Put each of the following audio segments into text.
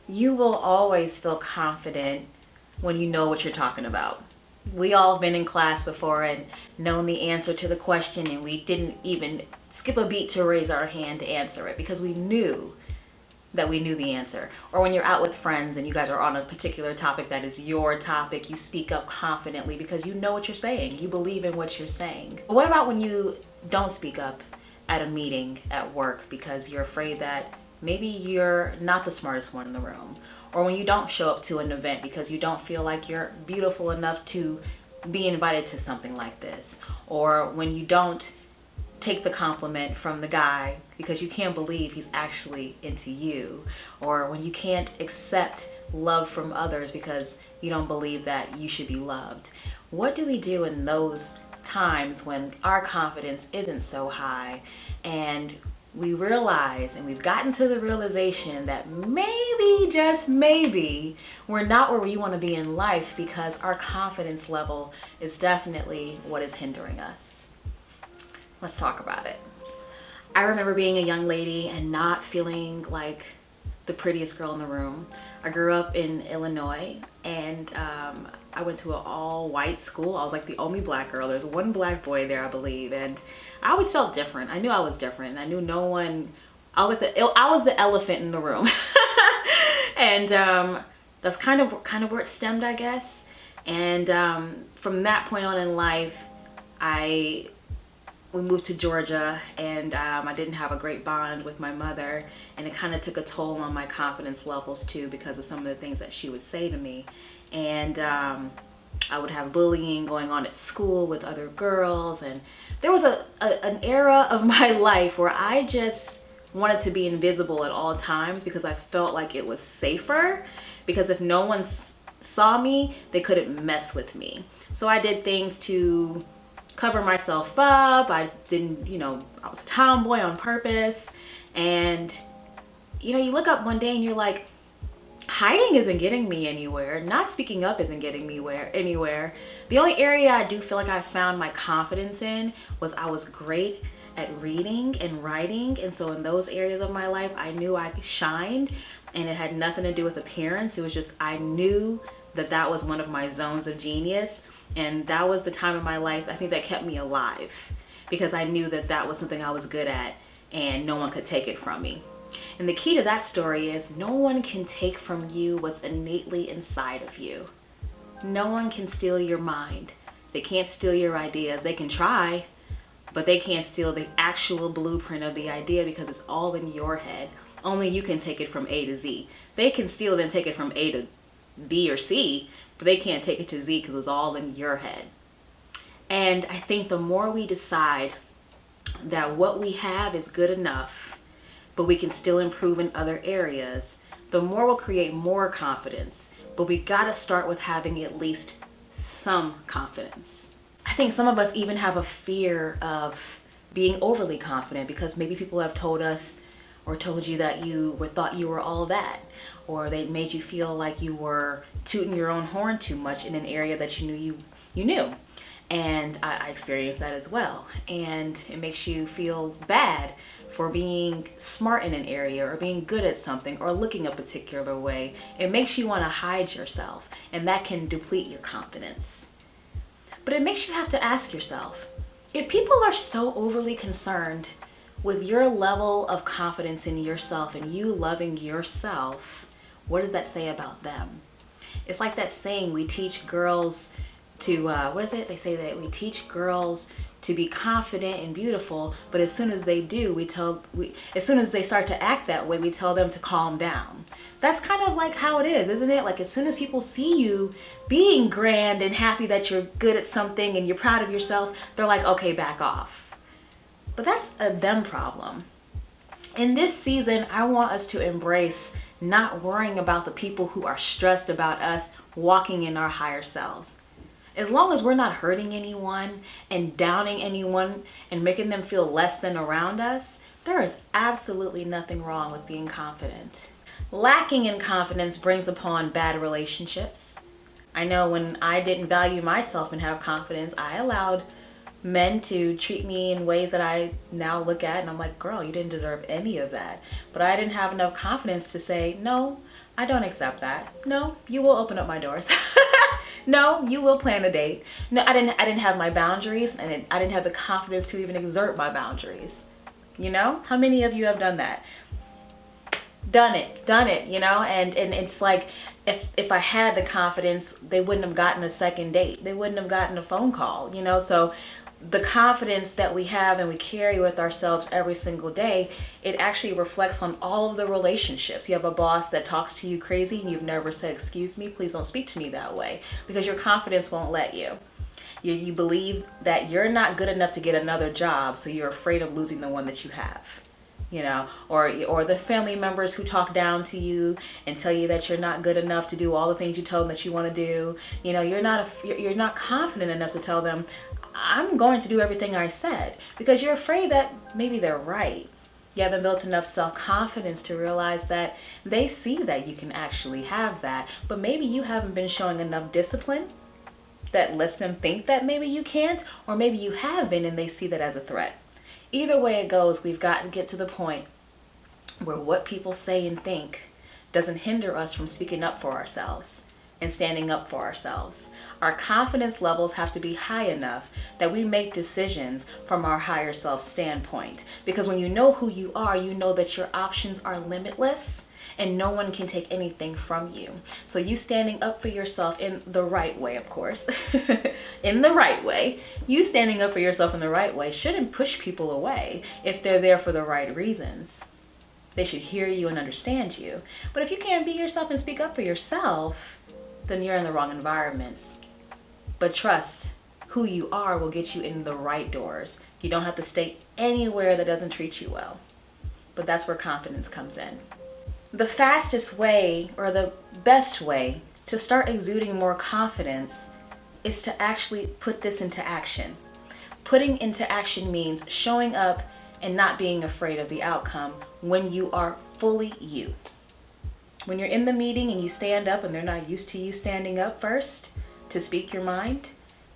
You will always feel confident when you know what you're talking about. We all have been in class before and known the answer to the question, and we didn't even skip a beat to raise our hand to answer it because we knew that we knew the answer. Or when you're out with friends and you guys are on a particular topic that is your topic, you speak up confidently because you know what you're saying. You believe in what you're saying. But what about when you don't speak up at a meeting at work because you're afraid that maybe you're not the smartest one in the room? Or when you don't show up to an event because you don't feel like you're beautiful enough to be invited to something like this? Or when you don't take the compliment from the guy because you can't believe he's actually into you? Or when you can't accept love from others because you don't believe that you should be loved? What do we do in those times when our confidence isn't so high and we realize, and we've gotten to the realization that maybe, just maybe, we're not where we want to be in life because our confidence level is definitely what is hindering us? Let's talk about it. I remember being a young lady and not feeling like the prettiest girl in the room. I grew up in Illinois, and I went to an all-white school. I was like the only black girl. There's one black boy there, I believe, and I always felt different. I knew I was different. I knew no one. I was the elephant in the room, and that's kind of where it stemmed, I guess. And from that point on in life, we moved to Georgia, and I didn't have a great bond with my mother, and it kind of took a toll on my confidence levels too because of some of the things that she would say to me. And I would have bullying going on at school with other girls, and there was an era of my life where I just wanted to be invisible at all times because I felt like it was safer, because if no one saw me, they couldn't mess with me. So I did things to cover myself up. I didn't, I was a tomboy on purpose. And, you look up one day and you're like, hiding isn't getting me anywhere. Not speaking up isn't getting me anywhere. The only area I do feel like I found my confidence in was I was great at reading and writing. And so in those areas of my life, I knew I shined, and it had nothing to do with appearance. It was just, I knew that was one of my zones of genius. And that was the time in my life, I think, that kept me alive, because I knew that was something I was good at and no one could take it from me. And the key to that story is no one can take from you what's innately inside of you. No one can steal your mind. They can't steal your ideas. They can try, but they can't steal the actual blueprint of the idea because it's all in your head. Only you can take it from A to Z. They can steal it and take it from A to B or C, but they can't take it to Z because it was all in your head. And I think the more we decide that what we have is good enough, but we can still improve in other areas, the more we'll create more confidence. But we gotta start with having at least some confidence. I think some of us even have a fear of being overly confident because maybe people have told us or told you that thought you were all that, or they made you feel like you were tooting your own horn too much in an area that you knew. And I experienced that as well. And it makes you feel bad for being smart in an area or being good at something or looking a particular way. It makes you want to hide yourself, and that can deplete your confidence. But it makes you have to ask yourself, if people are so overly concerned with your level of confidence in yourself and you loving yourself, what does that say about them? It's like that saying, we teach girls to, They say that we teach girls to be confident and beautiful, but as soon as they do, as soon as they start to act that way, we tell them to calm down. That's kind of like how it is, isn't it? Like as soon as people see you being grand and happy that you're good at something and you're proud of yourself, they're like, okay, back off. But that's a them problem. In this season, I want us to embrace not worrying about the people who are stressed about us walking in our higher selves. As long as we're not hurting anyone and downing anyone and making them feel less than around us, there is absolutely nothing wrong with being confident. Lacking in confidence brings upon bad relationships. I know when I didn't value myself and have confidence, I allowed men to treat me in ways that I now look at and I'm like, girl, you didn't deserve any of that. But I didn't have enough confidence to say, no, I don't accept that. No, you will open up my doors. No, you will plan a date. No, I didn't have my boundaries, and I didn't have the confidence to even exert my boundaries. You know, how many of you have done that? Done it, you know, and it's like, if I had the confidence, they wouldn't have gotten a second date. They wouldn't have gotten a phone call, you know. So the confidence that we have and we carry with ourselves every single day, it actually reflects on all of the relationships. You have a boss that talks to you crazy and you've never said, excuse me, please don't speak to me that way, because your confidence won't let you. You believe that you're not good enough to get another job, so you're afraid of losing the one that you have. You know, or the family members who talk down to you and tell you that you're not good enough to do all the things you tell them that you want to do. You know, you're not confident enough to tell them, I'm going to do everything I said, because you're afraid that maybe they're right. You haven't built enough self-confidence to realize that they see that you can actually have that, but maybe you haven't been showing enough discipline that lets them think that maybe you can't, or maybe you have been and they see that as a threat. Either way it goes, we've got to get to the point where what people say and think doesn't hinder us from speaking up for ourselves and standing up for ourselves. Our confidence levels have to be high enough that we make decisions from our higher self standpoint. Because when you know who you are, you know that your options are limitless and no one can take anything from you. So you standing up for yourself in the right way, of course, in the right way, you standing up for yourself in the right way shouldn't push people away if they're there for the right reasons. They should hear you and understand you. But if you can't be yourself and speak up for yourself, then you're in the wrong environments. But trust, who you are will get you in the right doors. You don't have to stay anywhere that doesn't treat you well. But that's where confidence comes in. The fastest way, or the best way, to start exuding more confidence is to actually put this into action. Putting into action means showing up and not being afraid of the outcome when you are fully you. When you're in the meeting and you stand up and they're not used to you standing up first to speak your mind,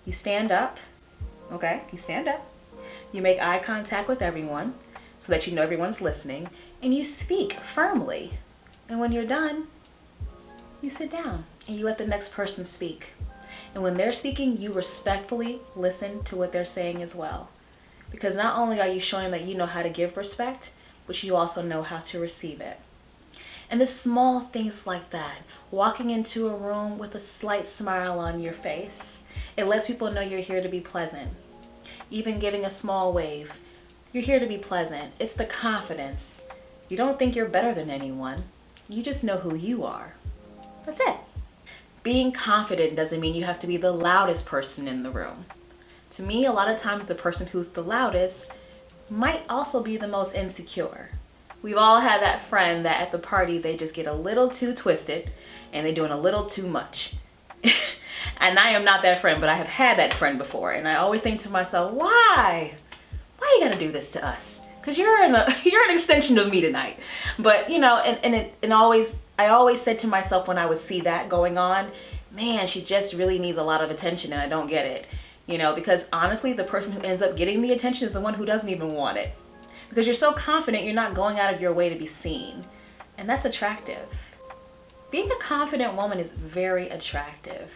you stand up, okay? You stand up. You make eye contact with everyone so that you know everyone's listening, and you speak firmly. And when you're done, you sit down and you let the next person speak. And when they're speaking, you respectfully listen to what they're saying as well. Because not only are you showing that you know how to give respect, but you also know how to receive it. And the small things like that, walking into a room with a slight smile on your face, it lets people know you're here to be pleasant. Even giving a small wave, you're here to be pleasant. It's the confidence. You don't think you're better than anyone. You just know who you are. That's it. Being confident doesn't mean you have to be the loudest person in the room. To me, a lot of times the person who's the loudest might also be the most insecure. We've all had that friend that at the party they just get a little too twisted and they're doing a little too much. And I am not that friend, but I have had that friend before. And I always think to myself, why? Why you gotta do this to us? Because you're an extension of me tonight. But you know, I always said to myself when I would see that going on, man, she just really needs a lot of attention and I don't get it. You know, because honestly, the person who ends up getting the attention is the one who doesn't even want it. Because you're so confident, you're not going out of your way to be seen. And that's attractive. Being a confident woman is very attractive.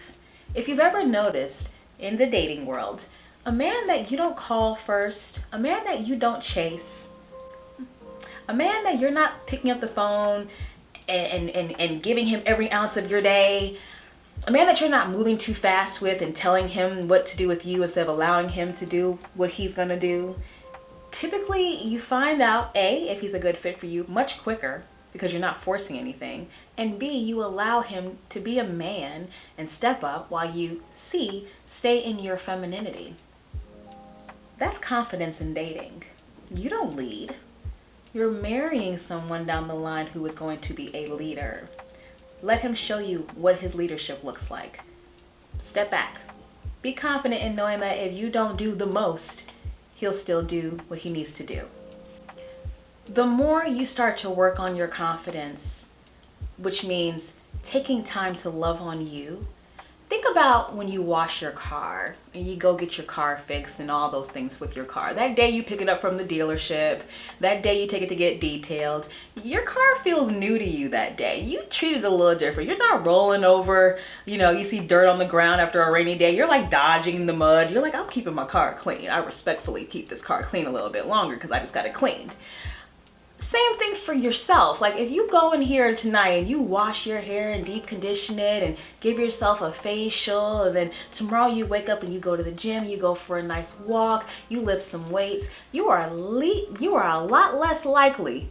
If you've ever noticed in the dating world, a man that you don't call first, a man that you don't chase, a man that you're not picking up the phone and giving him every ounce of your day, a man that you're not moving too fast with and telling him what to do with you instead of allowing him to do what he's gonna do, typically you find out, A, if he's a good fit for you much quicker because you're not forcing anything, and B, you allow him to be a man and step up while you, C, stay in your femininity. That's confidence in dating. You don't lead. You're marrying someone down the line who is going to be a leader. Let him show you what his leadership looks like. Step back. Be confident in knowing that if you don't do the most, he'll still do what he needs to do. The more you start to work on your confidence, which means taking time to love on you, think about when you wash your car and you go get your car fixed and all those things with your car. That day you pick it up from the dealership, that day you take it to get detailed, your car feels new to you that day. You treat it a little different. You're not rolling over, you see dirt on the ground after a rainy day. You're like dodging the mud. You're like, I'm keeping my car clean. I respectfully keep this car clean a little bit longer because I just got it cleaned. Same thing for yourself. Like if you go in here tonight and you wash your hair and deep condition it and give yourself a facial, and then tomorrow you wake up and you go to the gym, you go for a nice walk, you lift some weights, you are a lot less likely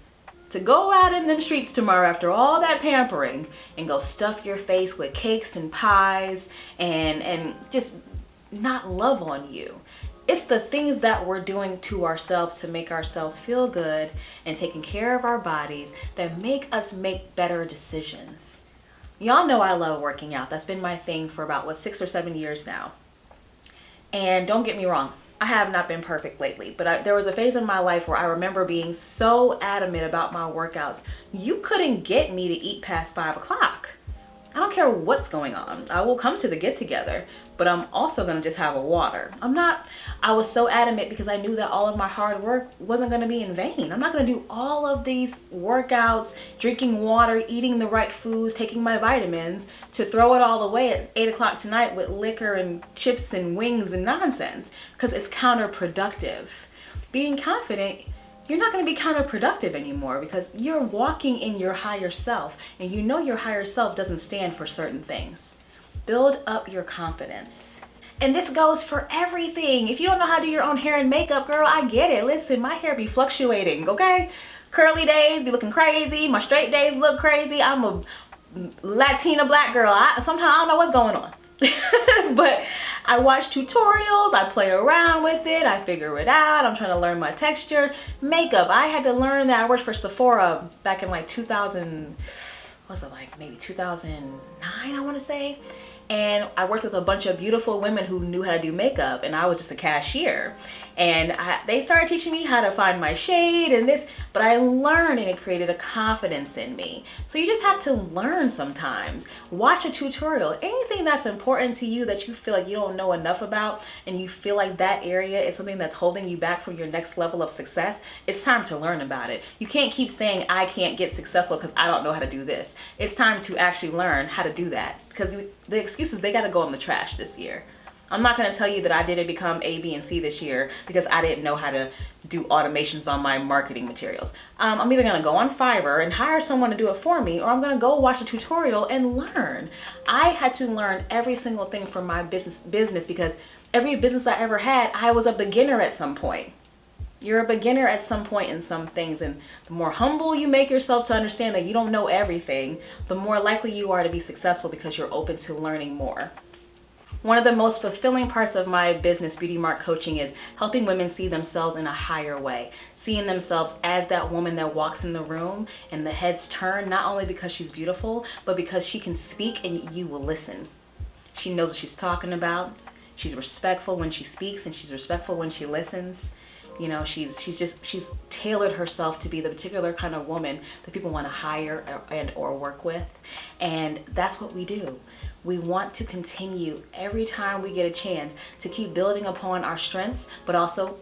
to go out in them streets tomorrow after all that pampering and go stuff your face with cakes and pies and just not love on you. It's the things that we're doing to ourselves to make ourselves feel good and taking care of our bodies that make us make better decisions. Y'all know I love working out. That's been my thing for about 6 or 7 years now. And don't get me wrong, I have not been perfect lately, but there was a phase in my life where I remember being so adamant about my workouts. You couldn't get me to eat past 5 o'clock. I don't care what's going on. I will come to the get together, but I'm also gonna just have a water. I was so adamant because I knew that all of my hard work wasn't gonna be in vain. I'm not gonna do all of these workouts, drinking water, eating the right foods, taking my vitamins, to throw it all away at 8 o'clock tonight with liquor and chips and wings and nonsense, because it's counterproductive. Being confident, you're not going to be counterproductive anymore because you're walking in your higher self, and you know your higher self doesn't stand for certain things. Build up your confidence. And this goes for everything. If you don't know how to do your own hair and makeup, girl, I get it. Listen, my hair be fluctuating, okay? Curly days be looking crazy. My straight days look crazy. I'm a Latina black girl. Sometimes I don't know what's going on. But I watch tutorials, I play around with it, I figure it out, I'm trying to learn my texture. Makeup, I had to learn that. I worked for Sephora back in like 2000, maybe 2009, I want to say. And I worked with a bunch of beautiful women who knew how to do makeup, and I was just a cashier. And they started teaching me how to find my shade and this, but I learned, and it created a confidence in me. So you just have to learn sometimes. Watch a tutorial. Anything that's important to you that you feel like you don't know enough about, and you feel like that area is something that's holding you back from your next level of success, it's time to learn about it. You can't keep saying, I can't get successful because I don't know how to do this. It's time to actually learn how to do that, because the excuses, they got to go in the trash this year. I'm not going to tell you that I didn't become A, B, and C this year because I didn't know how to do automations on my marketing materials. I'm either going to go on Fiverr and hire someone to do it for me, or I'm going to go watch a tutorial and learn. I had to learn every single thing from my business because every business I ever had, I was a beginner at some point. You're a beginner at some point in some things, and the more humble you make yourself to understand that you don't know everything, the more likely you are to be successful because you're open to learning more. One of the most fulfilling parts of my business, Beauty Mark Coaching, is helping women see themselves in a higher way. Seeing themselves as that woman that walks in the room and the heads turn, not only because she's beautiful, but because she can speak and you will listen. She knows what she's talking about. She's respectful when she speaks, and she's respectful when she listens. You know, she's tailored herself to be the particular kind of woman that people want to hire and or work with. And that's what we do. We want to continue every time we get a chance to keep building upon our strengths, but also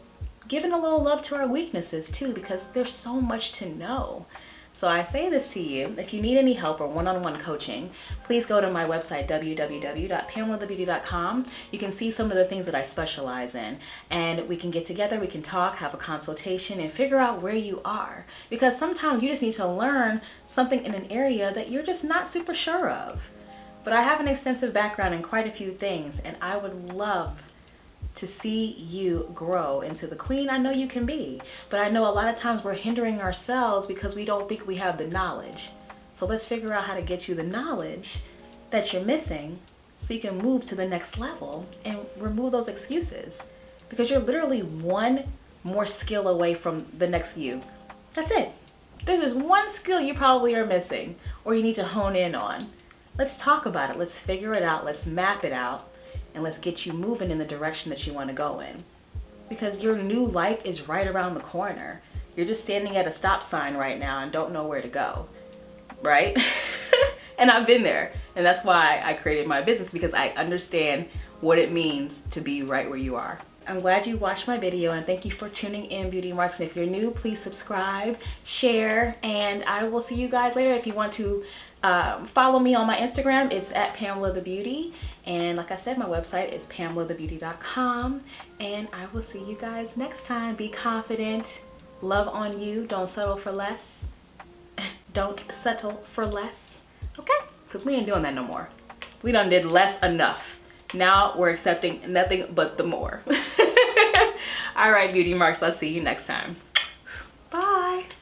giving a little love to our weaknesses too, because there's so much to know. So I say this to you, if you need any help or one-on-one coaching, please go to my website, www.pamelathebeauty.com. You can see some of the things that I specialize in, and we can get together, we can talk, have a consultation, and figure out where you are. Because sometimes you just need to learn something in an area that you're just not super sure of. But I have an extensive background in quite a few things, and I would love to see you grow into the queen I know you can be. But I know a lot of times we're hindering ourselves because we don't think we have the knowledge. So let's figure out how to get you the knowledge that you're missing so you can move to the next level and remove those excuses. Because you're literally one more skill away from the next you. That's it. There's just one skill you probably are missing or you need to hone in on. Let's talk about it. Let's figure it out. Let's map it out. And let's get you moving in the direction that you want to go in. Because your new life is right around the corner. You're just standing at a stop sign right now and don't know where to go. Right? And I've been there. And that's why I created my business, because I understand what it means to be right where you are. I'm glad you watched my video, and thank you for tuning in, Beauty Marks. And if you're new, please subscribe, share, and I will see you guys later. If you want to follow me on my Instagram, it's at Pamela the Beauty. And like I said, my website is pamelathebeauty.com. And I will see you guys next time. Be confident, love on you, don't settle for less. Don't settle for less, okay? Because we ain't doing that no more. We done did less enough. Now we're accepting nothing but the more. All right, Beauty Marks, I'll see you next time.